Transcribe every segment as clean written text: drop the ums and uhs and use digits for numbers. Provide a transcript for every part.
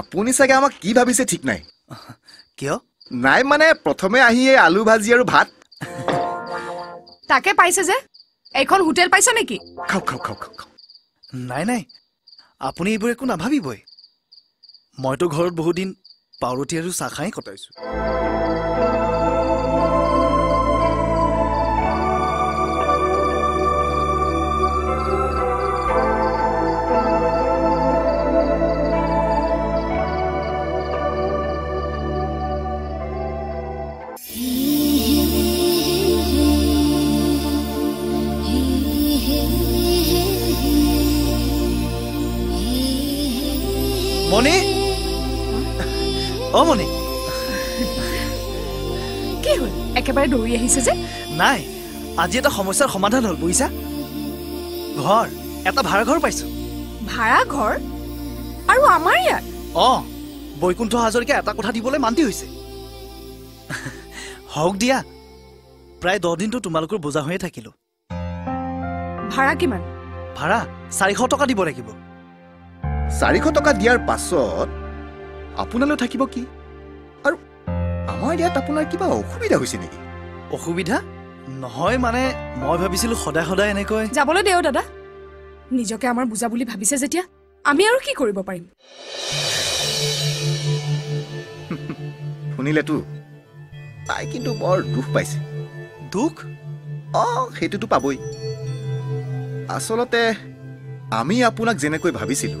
আপুনি চাগে আমাক কি ভাবিছে ঠিক নাই কিয় নাই মানে প্ৰথমে আহি এই আলু ভাজি আৰু ভাত তাকে পাইছে যে এইখন হোটেল পাইছ নেকি খাও খাও খাও খাও নাই নাই আপুনি এইবোৰ একো নাভাবিবই মইতো ঘৰত বহুত দিন পাউৰুটি আৰু চাহ খাই কটাইছো মনি মনি কি হ'ল একেবাৰে দৌৰি আহিছে যে নাই আজি এটা সমস্যাৰ সমাধান হ'ল বুজিছা ঘৰ এটা ভাড়া ঘৰ পাইছো ভাড়া ঘৰ আৰু আমাৰ ইয়াত বৈকুণ্ঠ হাজৰিকা এটা কথা দিবলৈ মান্তি হৈছে হওক দিয়া প্ৰায় 10 দিনটো তোমালোকৰ বোজা হৈয়ে থাকিলো ভাড়া কিমান ভাড়া 400 টকা দিব লাগিব 400 টকা দিয়াৰ পাছত আপোনালৈ থাকিব কি আৰু আমাৰ ইয়াত আপোনাৰ কিবা অসুবিধা হৈছে নেকি অসুবিধা নহয় মানে মই ভাবিছিলো সদায় সদায় এনেকৈ যাবলৈ দেও দাদা নিজকে আমাৰ বুজা বুলি ভাবিছে যেতিয়া আমি আৰু কি কৰিব পাৰিম শুনিলেতো তাই কিন্তু বৰ দুখ পাইছে দুখ সেইটোতো পাবই আচলতে আমি আপোনাক যেনেকৈ ভাবিছিলো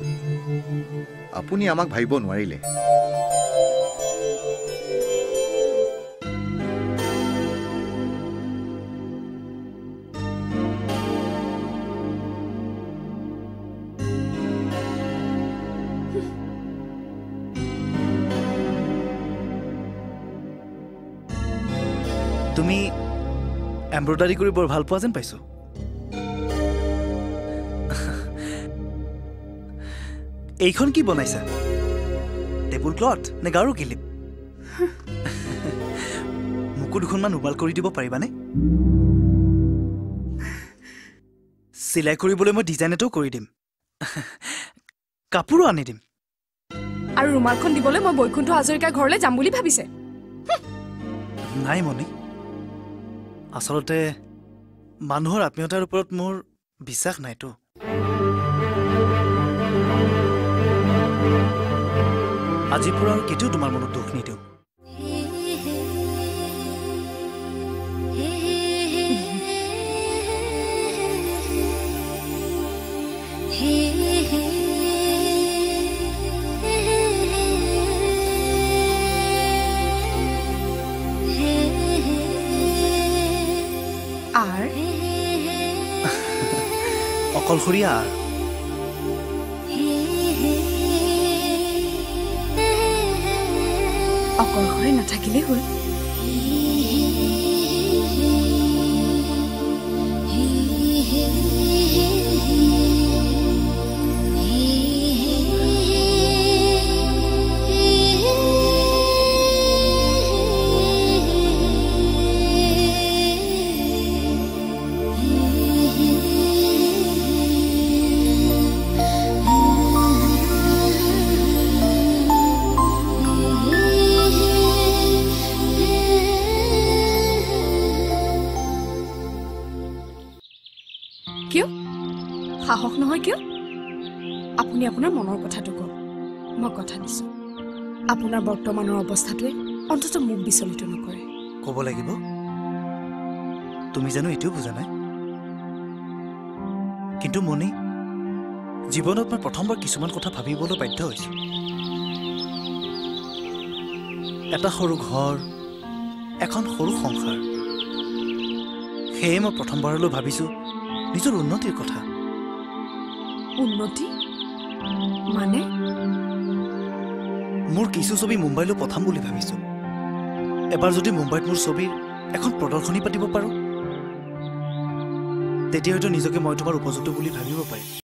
আপুনি আমাক ভাবিব নোৱাৰিলে তুমি এমব্ৰইডাৰী কৰি বৰ ভাল পোৱা যেন পাইছো এইখন কি বনাইছা টেবুল ক্লথ নে গাৰু কিলিপ মুকু দুখনমান উবাল কৰি দিব পাৰিবানে চিলাই কৰিবলৈ মই ডিজাইন এটাও কৰি দিম কাপোৰো আনি দিম আৰু ৰুমালখন দিবলৈ মই বৈকুণ্ঠ হাজৰিকাৰ ঘৰলৈ যাম বুলি ভাবিছে নাই মনি আচলতে মানুহৰ আত্মীয়তাৰ ওপৰত মোৰ বিশ্বাস নাইতো আজিৰ পৰা আৰু কেতিয়াও তোমাৰ মনত দুখ নিদিওঁ অকলশৰীয়া অকলশৰে নাথাকিলেই হ'ল কিয় সাহস নহয় কিয় আপুনি আপোনাৰ মনৰ কথাটো কওক মই কথা দিছো আপোনাৰ বৰ্তমানৰ অৱস্থাটোৱে অন্তত মোক বিচলিত নকৰে ক'ব লাগিব তুমি জানো এইটো বুজা নাই কিন্তু মনি জীৱনত মই প্ৰথমবাৰ কিছুমান কথা ভাবিবলৈ বাধ্য হৈছো এটা সৰু ঘৰ এখন সৰু সংসাৰ সেয়ে মই প্ৰথমবাৰলৈ ভাবিছো নিজৰ উন্নতিৰ কথা উন্নতি মানে মোৰ কিছু ছবি মুম্বাইলৈ পঠাম বুলি ভাবিছো এবাৰ যদি মুম্বাইত মোৰ ছবিৰ এখন প্ৰদৰ্শনী পাতিব পাৰো তেতিয়া হয়তো নিজকে মই তোমাৰ উপযুক্ত বুলি ভাবিব পাৰিম